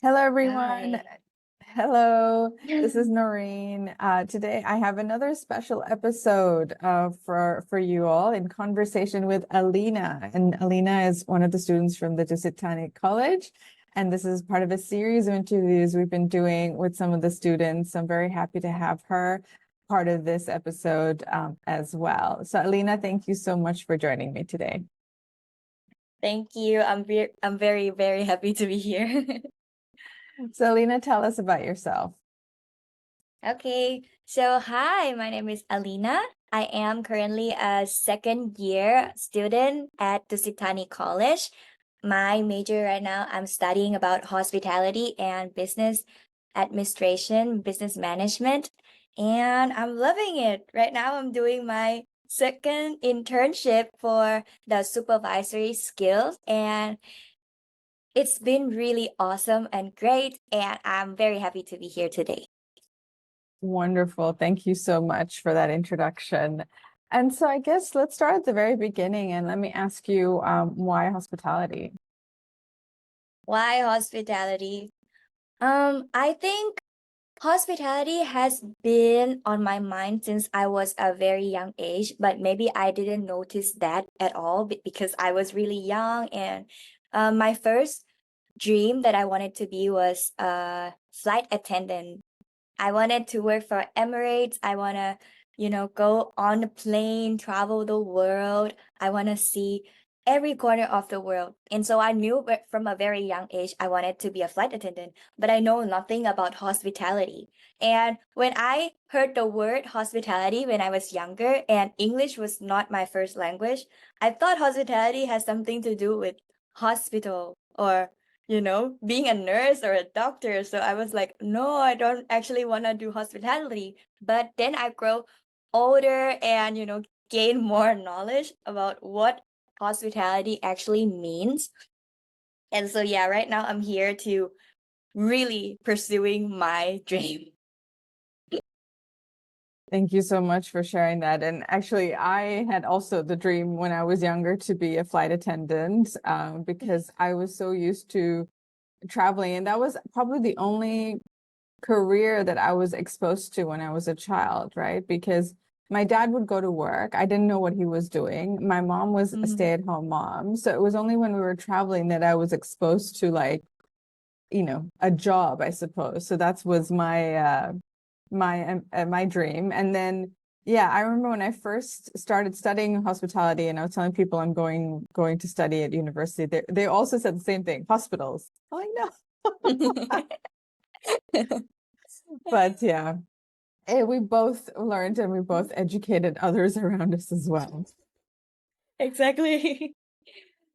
Hello, everyone. Hi. Hello, this is Noreen. Today I have another special episode for you all in conversation with Alina. And Alina is one of the students from the Tusitanic College. And this is part of a series of interviews we've been doing with some of the students. I'm very happy to have her part of this episode as well. So, Alina, thank you so much for joining me today. Thank you. I'm very, very happy to be here. So, Alina, tell us about yourself. Okay. So hi, my name is Alina. I am currently a second year student at Tusitani College. My major right now, I'm studying about hospitality and business administration, business management, and I'm loving it. Right now, I'm doing my second internship for the supervisory skills, and it's been really awesome and great, and I'm very happy to be here today. Wonderful. Thank you so much for that introduction. And so I guess let's start at the very beginning and let me ask you why hospitality? Why hospitality? I think hospitality has been on my mind since I was a very young age, but maybe I didn't notice that at all because I was really young and my first dream that I wanted to be was a flight attendant. I wanted to work for Emirates. I want to, go on a plane, travel the world. I want to see every corner of the world. And so I knew from a very young age I wanted to be a flight attendant, but I know nothing about hospitality. And when I heard the word hospitality when I was younger and English was not my first language, I thought hospitality has something to do with hospital or being a nurse or a doctor. So I was like, no, I don't actually want to do hospitality. But then I grow older and, gain more knowledge about what hospitality actually means. And so, yeah, right now I'm here to really pursuing my dream. Thank you so much for sharing that. And actually, I had also the dream when I was younger to be a flight attendant because I was so used to traveling. And that was probably the only career that I was exposed to when I was a child, right? Because my dad would go to work. I didn't know what he was doing. My mom was a Mhm. stay-at-home mom. So it was only when we were traveling that I was exposed to like, a job, I suppose. So that was my dream. And then yeah, I remember when I first started studying hospitality and I was telling people I'm going to study at university, they also said the same thing, hospitals. I'm like, no. But yeah. We both learned and we both educated others around us as well. Exactly.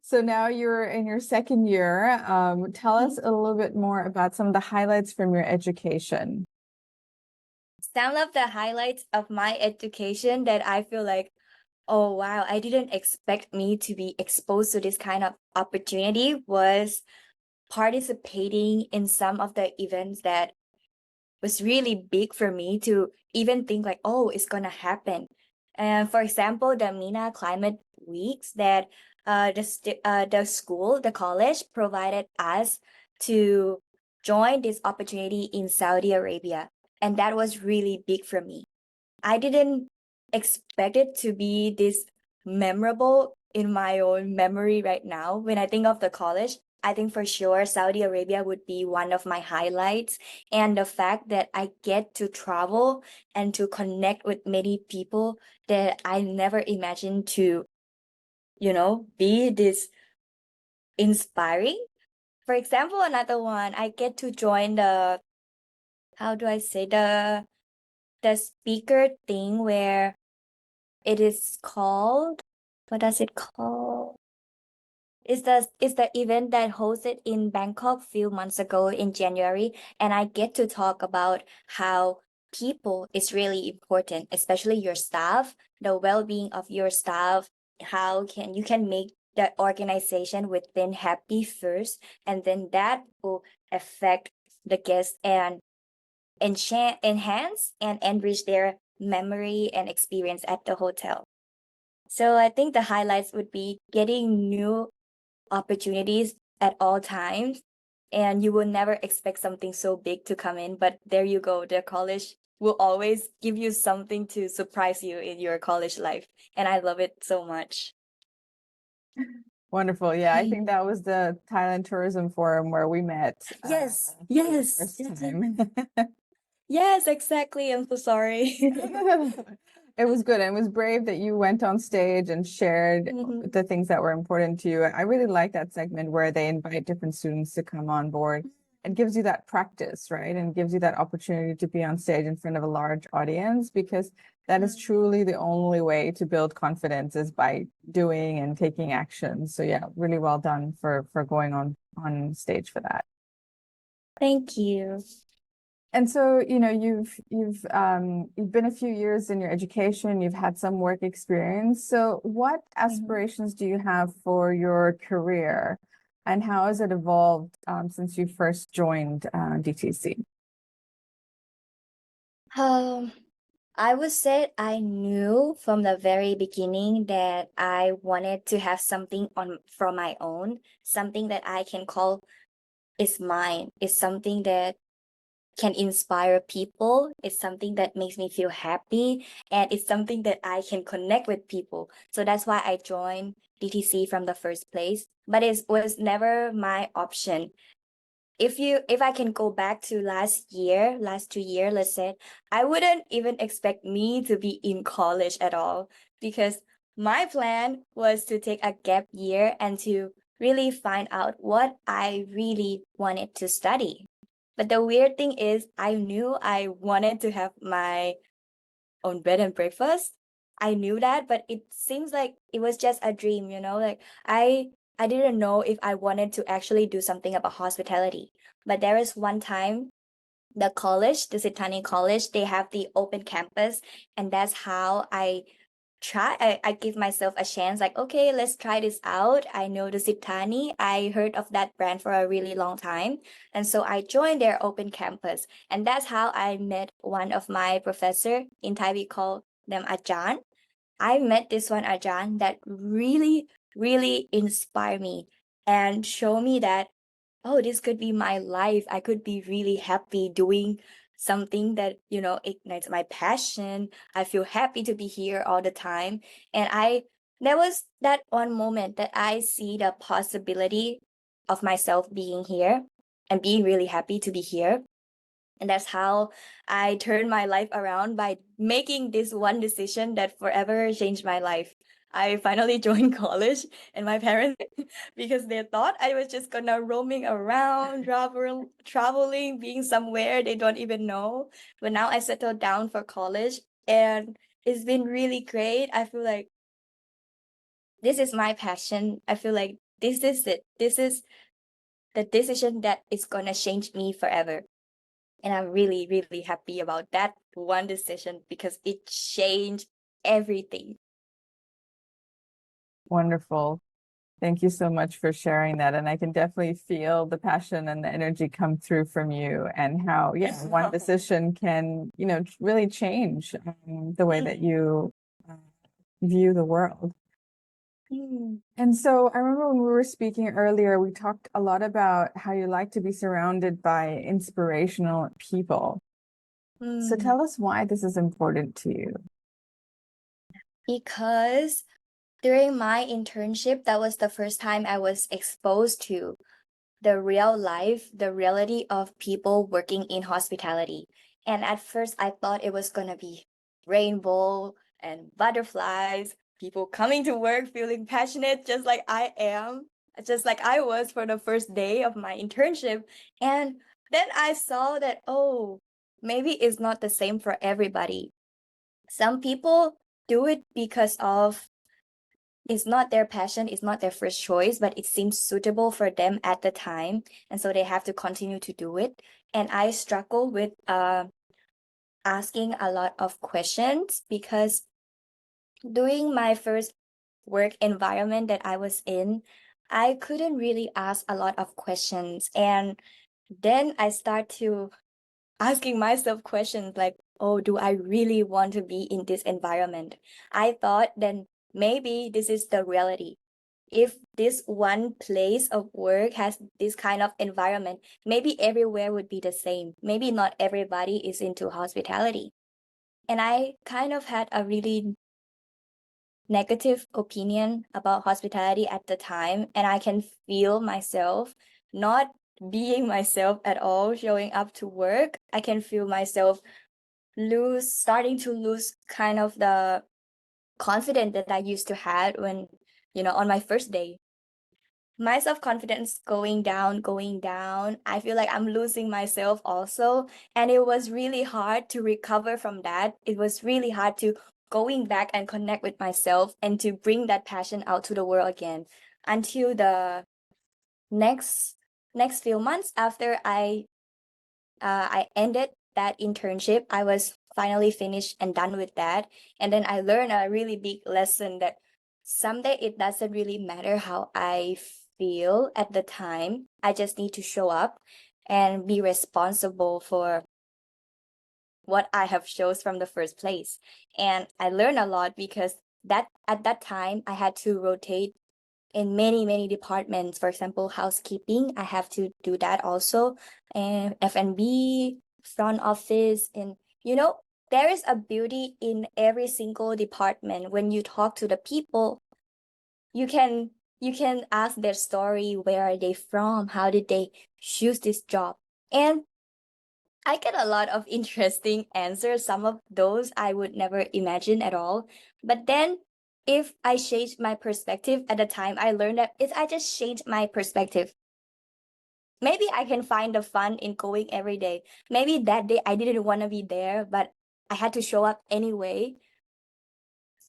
So now you're in your second year. Tell us a little bit more about some of the highlights from your education. Some of the highlights of my education that I feel like, oh wow, I didn't expect me to be exposed to this kind of opportunity was participating in some of the events that was really big for me to even think like, oh, it's gonna happen. And for example, the MENA Climate Weeks that the college provided us to join this opportunity in Saudi Arabia. And that was really big for me. I didn't expect it to be this memorable in my own memory right now. When I think of the college, I think for sure Saudi Arabia would be one of my highlights. And the fact that I get to travel and to connect with many people that I never imagined to, be this inspiring. For example, another one, I get to join how do I say, the speaker thing where it is called, what does it call? It's the event that hosted in Bangkok few months ago in January, and I get to talk about how people is really important, especially your staff, the well-being of your staff, how can you can make the organization within happy first, and then that will affect the guests and enhance and enrich their memory and experience at the hotel. So I think the highlights would be getting new opportunities at all times and you will never expect something so big to come in, but there you go. The college will always give you something to surprise you in your college life, and I love it so much. Wonderful. Yeah, I think that was the Thailand Tourism Forum where we met Yes, for the yes, first yes, time. yes, exactly. I'm so sorry. It was good. And it was brave that you went on stage and shared Mhm. the things that were important to you. I really like that segment where they invite different students to come on board. It gives you that practice, right? And gives you that opportunity to be on stage in front of a large audience, because that is truly the only way to build confidence is by doing and taking action. So yeah, really well done for going on stage for that. Thank you. And so, you've been a few years in your education, you've had some work experience. So what Mhm. aspirations do you have for your career, and how has it evolved since you first joined DTC? Um, I would say I knew from the very beginning that I wanted to have something on from my own, something that I can call is mine. It's something that can inspire people. It's something that makes me feel happy, and it's something that I can connect with people. So that's why I joined DTC from the first place. But it was never my option. If I can go back to last 2 year, let's say, I wouldn't even expect me to be in college at all, because my plan was to take a gap year and to really find out what I really wanted to study. But the weird thing is I knew I wanted to have my own bed and breakfast. I knew that, but it seems like it was just a dream, like I didn't know if I wanted to actually do something about hospitality. But there is one time the college, the Sitani College, they have the open campus, and that's how I give myself a chance, like, okay, let's try this out. I know the Sitani. I heard of that brand for a really long time. And so I joined their open campus. And that's how I met one of my professor. In Thai, we call them Ajan. I met this one Ajan that really, really inspired me and show me that, oh, this could be my life. I could be really happy doing something that, ignites my passion. I feel happy to be here all the time. And there was that one moment that I see the possibility of myself being here and being really happy to be here. And that's how I turned my life around by making this one decision that forever changed my life. I finally joined college, and my parents, because they thought I was just gonna roaming around, traveling, being somewhere they don't even know. But now I settled down for college, and it's been really great. I feel like this is my passion. I feel like this is it. This is the decision that is gonna change me forever. And I'm really, really happy about that one decision because it changed everything. Wonderful. Thank you so much for sharing that. And I can definitely feel the passion and the energy come through from you, and how, yeah, one decision can, really change the way that you uh, view the world. Mm, And so I remember when we were speaking earlier, we talked a lot about how you like to be surrounded by inspirational people. So mm. tell us why this is important to you. Because during my internship, that was the first time I was exposed to the real life, the reality of people working in hospitality. And at first, I thought it was gonna be rainbow and butterflies, people coming to work feeling passionate, just like I am, just like I was for the first day of my internship. And then I saw that, oh, maybe it's not the same for everybody. Some people do it because of it's not their passion, it's not their first choice, but it seems suitable for them at the time. And so they have to continue to do it. And I struggle with asking a lot of questions because during my first work environment that I was in, I couldn't really ask a lot of questions. And then I start to asking myself questions like, oh, do I really want to be in this environment? I thought then maybe this is the reality. if this one place of work has this kind of environment, maybe everywhere would be the same. Maybe not everybody is into hospitality. And I kind of had a really negative opinion about hospitality at the time, and I can feel myself not being myself at all, showing up to work. I can feel myself starting to lose kind of the confidence that I used to have when, on my first day. My self-confidence going down, going down. I feel like I'm losing myself also. And it was really hard to recover from that. It was really hard to going back and connect with myself and to bring that passion out to the world again until the next next few months after I ended that internship. I was finally finished and done with that. And then I learned a really big lesson that someday it doesn't really matter how I feel at the time. I just need to show up and be responsible for what I have chose from the first place. And I learned a lot because that at that time I had to rotate in many departments. For example, housekeeping, I have to do that also, and F&B, front office, and there is a beauty in every single department. When you talk to the people, you can ask their story. Where are they from? How did they choose this job? And I get a lot of interesting answers. Some of those I would never imagine at all. But then if I change my perspective at the time, I learned that if I just change my perspective, maybe I can find the fun in going every day. Maybe that day I didn't want to be there, but I had to show up anyway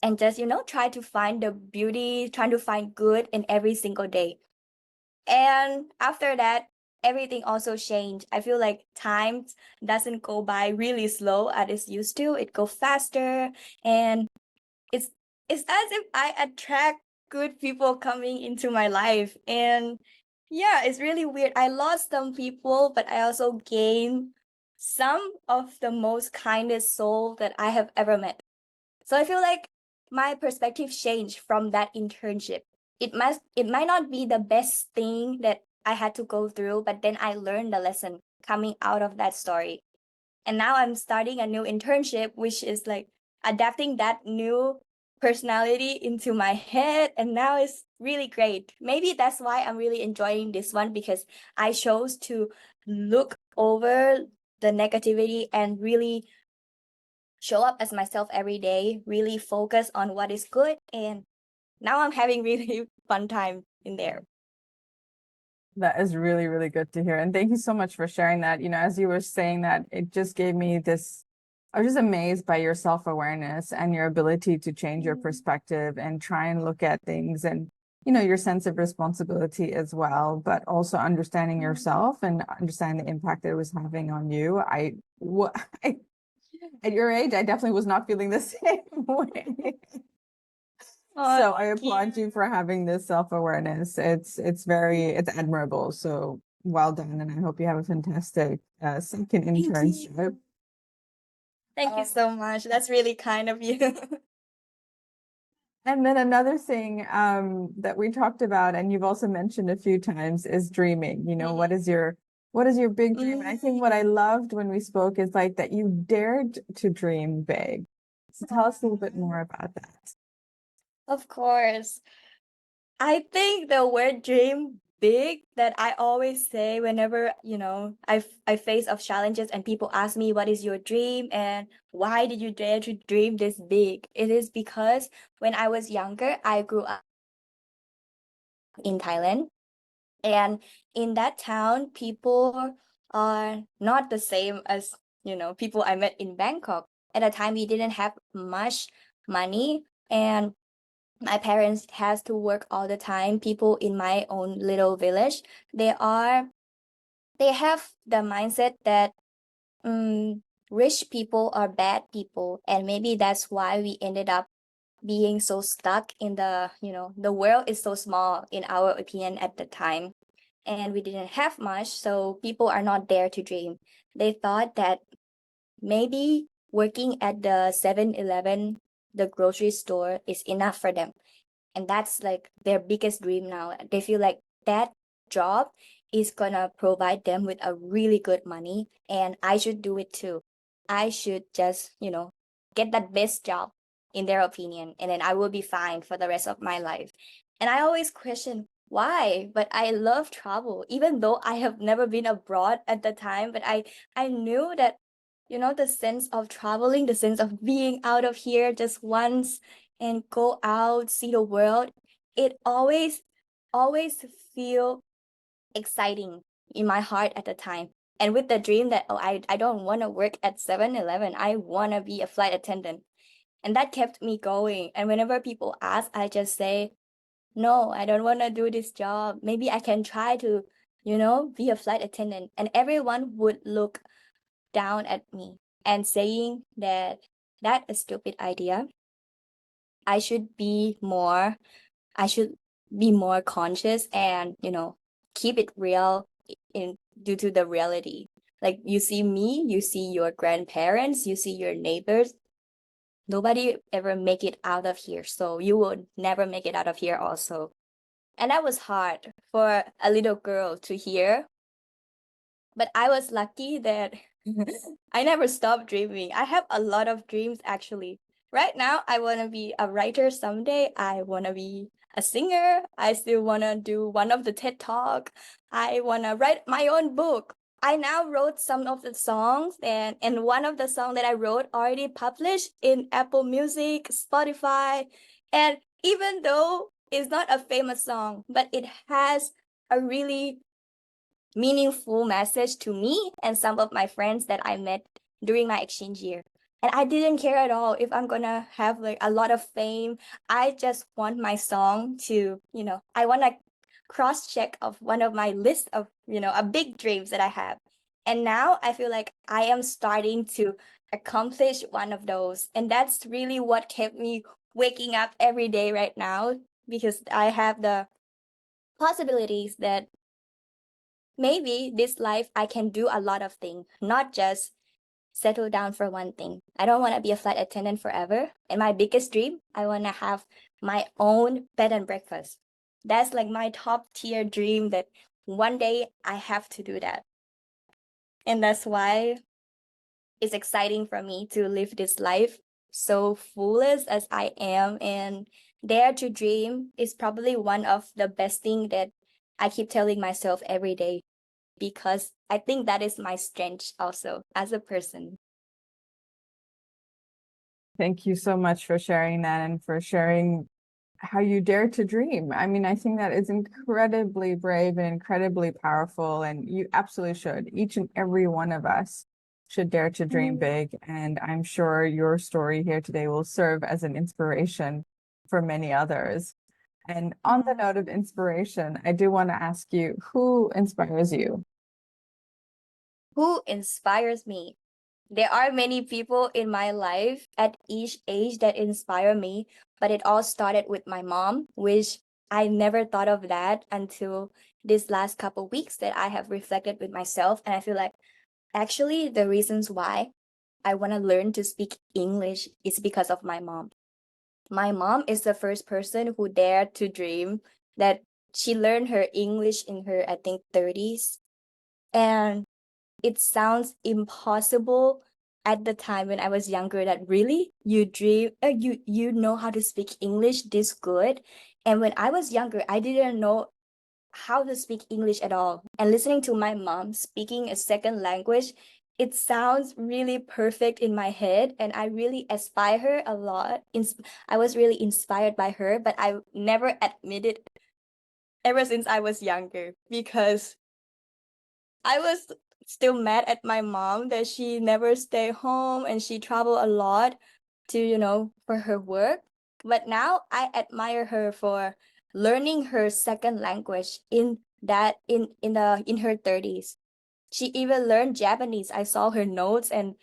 and just, try to find the beauty, trying to find good in every single day. And after that, everything also changed. I feel like time doesn't go by really slow as it used to. It go faster, and it's it's as if I attract good people coming into my life. And yeah, it's really weird. I lost some people, but I also gained some of the most kindest soul that I have ever met. So I feel like my perspective changed from that internship. It might not be the best thing that I had to go through, but then I learned the lesson coming out of that story. And now I'm starting a new internship, which is like adapting that new personality into my head. And now it's really great. Maybe that's why I'm really enjoying this one, because I chose to look over the negativity and really show up as myself every day, really focus on what is good. And now I'm having really fun time in there. That is really, really good to hear. And thank you so much for sharing that. As you were saying that, it just gave me this, I was just amazed by your self-awareness and your ability to change your perspective and try and look at things and, your sense of responsibility as well, but also understanding yourself and understanding the impact that it was having on you. At your age, I definitely was not feeling the same way. Oh, So I thank applaud you. you for having this self-awareness. It's admirable. So well done, and I hope you have a fantastic second Thank you. internship. Thank you so much. That's really kind of you. And then another thing that we talked about, and you've also mentioned a few times, is dreaming. What is your big dream? And I think what I loved when we spoke is like that you dared to dream big. So tell us a little bit more about that. Of course. I think the word dream big that I always say whenever, I face of challenges and people ask me what is your dream and why did you dare to dream this big? It is because when I was younger, I grew up in Thailand. And in that town, people are not the same as, people I met in Bangkok. At the time, we didn't have much money, and my parents has to work all the time. People in my own little village, they have the mindset that rich people are bad people, and maybe that's why we ended up being so stuck in the world is so small in our opinion at the time, and we didn't have much, so people are not there to dream. They thought that maybe working at the 7-Eleven, the grocery store, is enough for them. and that's like their biggest dream now. They feel like that job is gonna provide them with a really good money, and I should do it too. I should just, get that best job in their opinion, and then I will be fine for the rest of my life. And I always question why, but I love travel, even though I have never been abroad at the time. But I knew that, the sense of traveling, the sense of being out of here just once and go out, see the world, it always feel exciting in my heart at the time. And with the dream that, oh, I don't want to work at 7-Eleven, I want to be a flight attendant. And that kept me going. And whenever people ask, I just say, no, I don't want to do this job. Maybe I can try to, be a flight attendant. And everyone would look down at me and saying that that a stupid idea. I should be more, I should be more conscious and, keep it real in due to the reality. Like you see me, you see your grandparents, you see your neighbors. Nobody ever make it out of here. So you will never make it out of here also. And that was hard for a little girl to hear. But I was lucky that I never stopped dreaming. I have a lot of dreams actually. Right now, I want to be a writer someday. I want to be a singer. I still want to do one of the TED Talk. I want to write my own book. I now wrote some of the songs, and one of the songs that I wrote already published in Apple Music, Spotify. And even though it's not a famous song, but it has a really meaningful message to me and some of my friends that I met during my exchange year. And I didn't care at all if I'm gonna have like a lot of fame. I just want my song to, I want to cross check of one of my list of, a big dreams that I have. And now I feel like I am starting to accomplish one of those. And that's really what kept me waking up every day right now, because I have the possibilities that maybe this life I can do a lot of things, not just settle down for one thing. I don't want to be a flight attendant forever. And my biggest dream, I want to have my own bed and breakfast. That's like my top tier dream that one day I have to do that. And that's why it's exciting for me to live this life so foolish as I am, and dare to dream is probably one of the best thing that I keep telling myself every day, because I think that is my strength also as a person. Thank you so much for sharing that and for sharing how you dare to dream. I mean, I think that is incredibly brave and incredibly powerful, and you absolutely should. Each and every one of us should dare to dream big. And I'm sure your story here today will serve as an inspiration for many others. And on the note of inspiration, I do want to ask you, who inspires you? Who inspires me? There are many people in my life at each age that inspire me, but it all started with my mom, which I never thought of that until this last couple weeks that I have reflected with myself. And I feel like actually the reasons why I want to learn to speak English is because of my mom. My mom is the first person who dared to dream that she learned her English in her, I think, 30s. And it sounds impossible at the time when I was younger, that really you dream you know how to speak English this good. And when I was younger, I didn't know how to speak English at all. And listening to my mom speaking a second language, it sounds really perfect in my head, and I really aspire her a lot. I was really inspired by her, but I never admitted ever since I was younger, because I was still mad at my mom that she never stay home and she travel a lot to, for her work. But now I admire her for learning her second language in her 30s. She even learned Japanese. I saw her notes and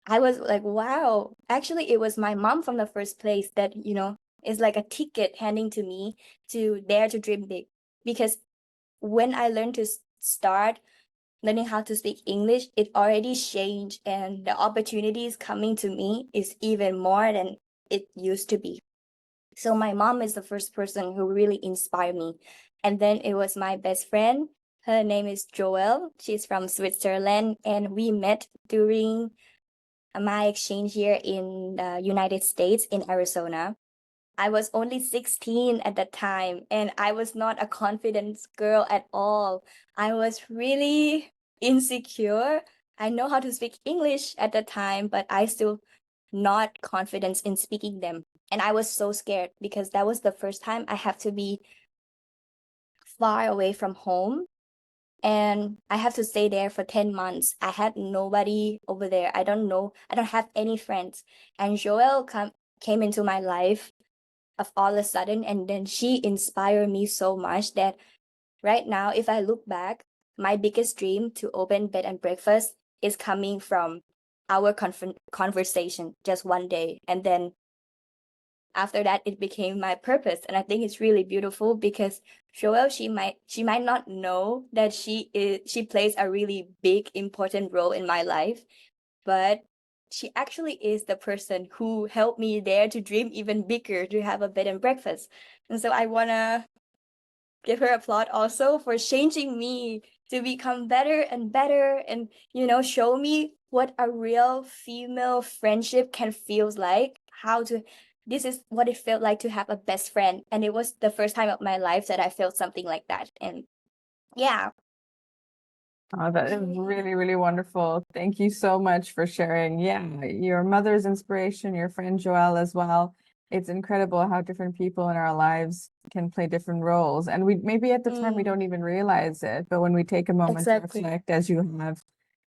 I was like, wow. Actually, it was my mom from the first place that, is like a ticket handing to me to dare to dream big. Because when I learned to start learning how to speak English, it already changed, and the opportunities coming to me is even more than it used to be. So my mom is the first person who really inspired me. And then it was my best friend. Her name is Joelle. She's from Switzerland, and we met during my exchange year in the United States in Arizona. I was only 16 at that time, and I was not a confident girl at all. I was really insecure. I know how to speak English at the time, but I still not confident in speaking them. And I was so scared because that was the first time I have to be far away from home, and I have to stay there for 10 months. I had nobody over there. I don't know. I don't have any friends. And came into my life of all of a sudden, and then she inspired me so much that right now, if I look back, my biggest dream to open bed and breakfast is coming from our conversation just one day. And then after that, it became my purpose. And I think it's really beautiful because Joelle, she might not know that she plays a really big important role in my life, but she actually is the person who helped me dare to dream even bigger, to have a bed and breakfast. And so I wanna give her applaud also for changing me to become better and better, and show me what a real female friendship can feels like, how to this is what it felt like to have a best friend. And it was the first time of my life that I felt something like that. And yeah. Oh, that is really, really wonderful. Thank you so much for sharing. Yeah, your mother's inspiration, your friend Joelle as well. It's incredible how different people in our lives can play different roles. And we maybe at the time we don't even realize it, but when we take a moment to Exactly. reflect, as you have,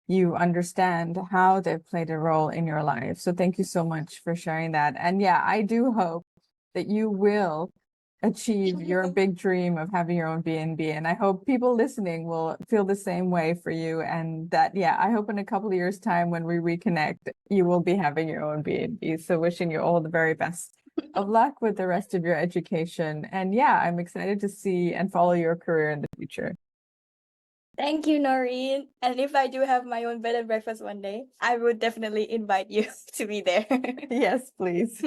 you understand how they've played a role in your life. So thank you so much for sharing that. And yeah, I do hope that you will achieve your big dream of having your own B&B. And I hope people listening will feel the same way for you. And that, yeah, I hope in a couple of years' time when we reconnect, you will be having your own B&B. So wishing you all the very best of luck with the rest of your education. And yeah, I'm excited to see and follow your career in the future. Thank you, Noreen. And if I do have my own bed and breakfast one day, I would definitely invite you to be there. Yes, please.